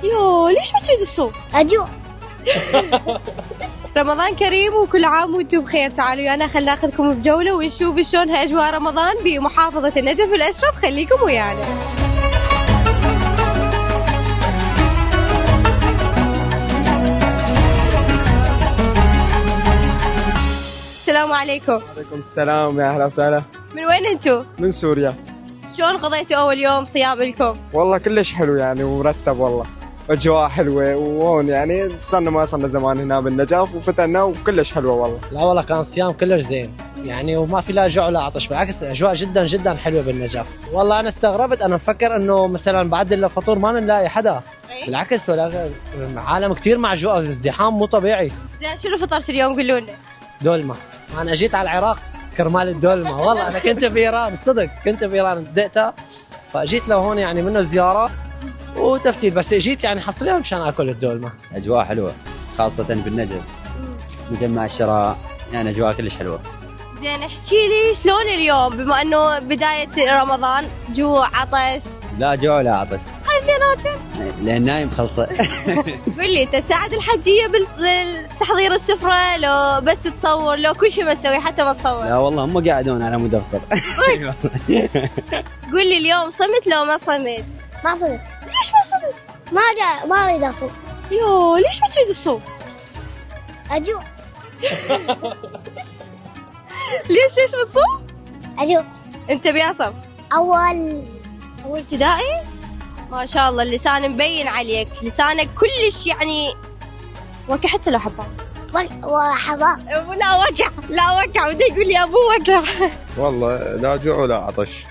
يو ليش ما تريد الصوم؟ أجوع. رمضان كريم وكل عام وانتم بخير. تعالوا يانا خلينا ناخذكم بجولة ونشوف شلون أجواء رمضان بمحافظة النجف الأشرف. خليكم ويانا. السلام عليكم. وعليكم السلام، يا اهلا وسهلا. من وين انتم؟ من سوريا. شلون قضيتوا أول يوم صيام لكم؟ والله كلش حلو يعني ومرتب، والله اجواء حلوه، وهون يعني صرنا ما صرنا زمان هنا بالنجف وفتنا وكلش حلوه والله. لا والله كان صيام كلش زين يعني، وما في لا جوع ولا عطش، بالعكس الاجواء جدا جدا حلوه بالنجف. والله انا استغربت، انا مفكر انه مثلا بعد الفطور ما نلاقي حدا، بالعكس ولا عالم كثير معجوقه، الازدحام مو طبيعي. زين شنو فطرت اليوم قولوا لنا؟ دولمه. انا اجيت على العراق كرمال الدولمه، والله انا كنت بإيران، صدق كنت بإيران بدأتها، فجيت لهون يعني منه زياره وتفتيل، بس جيت يعني حصريا مشان اكل الدولمه. اجواء حلوه خاصه بالنجف، مجمع الشراء، يعني اجواء كلش حلوه. زين احكي لي شلون اليوم بما انه بدايه رمضان، جوع عطش؟ لا جوع ولا عطش، هاي اثنيناتهم لان نايم خلصه. قول لي تساعد الحجيه بالتحضير السفره لو بس تصور، لو كل شيء ما تسوي حتى ما تصور؟ لا والله هم قاعدون على مود افطر. قول لي اليوم صمت لو ما صمت؟ ما صمت. ليش ما صمت؟ ما أريد أصوم. يو ليش ما تريد الصوم؟ أجوع. ليش بتصوم؟ أجوع. انت بياصم؟ أول ابتدائي؟ ما شاء الله اللسان مبين عليك، لسانك كلش يعني وكع حتى لو حبان. وحبا. لا وكع بدي يقول لي ابو وكع. والله لا جوع ولا عطش.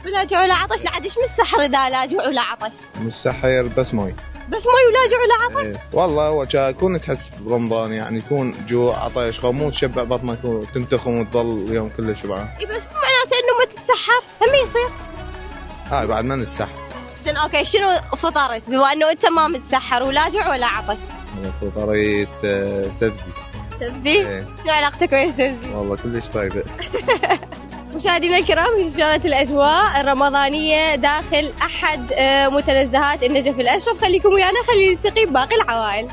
ولا جوع ولا عطش؟ لا عاد ايش من السحر اذا لا جوع ولا عطش؟ مستحير بس مي. بس مي ولا جوع ولا عطش؟ إيه. والله هو يكون تحس برمضان يعني يكون جوع عطش، مو تشبع بطنك وتنتخم وتضل اليوم كله شبعان. اي بس مو معناته انه ما تتسحر، هم يصير؟ هاي بعد ما نتسحر. زين اوكي شنو فطرت بما انه انت ما متسحر ولا جوع ولا عطش؟ فطريت سبزي. سبزي؟ إيه. شنو علاقتك ويا السبزي؟ والله كلش طيبه. مشاهدينا الكرام، هي كانت الاجواء الرمضانيه داخل احد متنزهات النجف الاشرف. خليكم ويانا، خلينا نلتقي بباقي العوائل.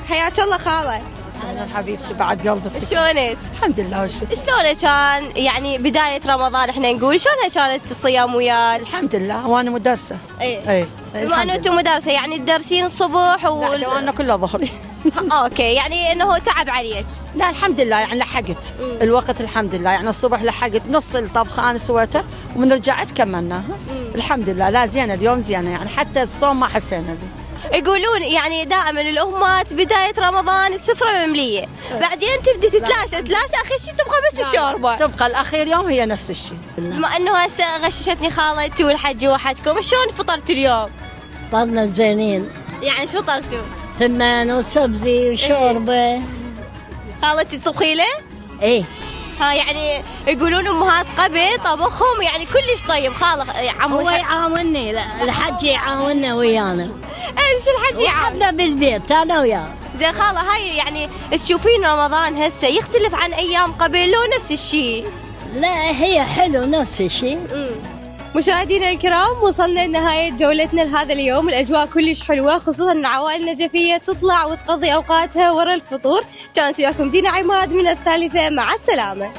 حياك الله خاله. اهلا حبيبتي بعد قلبك. شلونك؟ الحمد لله والشكر. شلون كان يعني بدايه رمضان احنا نقول شلونها كانت الصيام وياك؟ الحمد لله وانا مدرسه. اي بما انه انتم مدرسه يعني تدرسين الصبح وانا كله ظهري. اوكي يعني انه تعب عليك؟ لا الحمد لله يعني لحقت الوقت الحمد لله، يعني الصبح لحقت نص الطبخه انا سويته ومن رجعت كملناها. الحمد لله. لا زينه اليوم زينه يعني، حتى الصوم ما حسينا به. يقولون يعني دائما الامهات بدايه رمضان السفره ممليه، بعدين تبدي تتلاشى اخر شيء تبغى بس الشوربه، تبقى الاخير يوم هي نفس الشيء. بما انه هسه غششتني خالتي والحجه وحدكم، شلون فطرتوا اليوم؟ فطرنا زينين يعني شو فطرتوا؟ تنان وسبزي وشوربه. خالتي تطبخي له؟ ايه. ها يعني يقولون امهات قبل طبخهم يعني كلش طيب. خاله عمو هو يعاونني، الحج يعاوننا ويانا. اي مش الحج يعاون؟ احنا بالبيت انا وياه. زين خاله هاي يعني تشوفين رمضان هسه يختلف عن ايام قبل لو نفس الشيء؟ لا هي حلو نفس الشيء. مشاهدينا الكرام، وصلنا لنهاية جولتنا لهذا اليوم. الأجواء كلش حلوة، خصوصا أن العوائل النجفية تطلع وتقضي أوقاتها ورا الفطور. كانت وياكم دينا عماد من الثالثة، مع السلامة.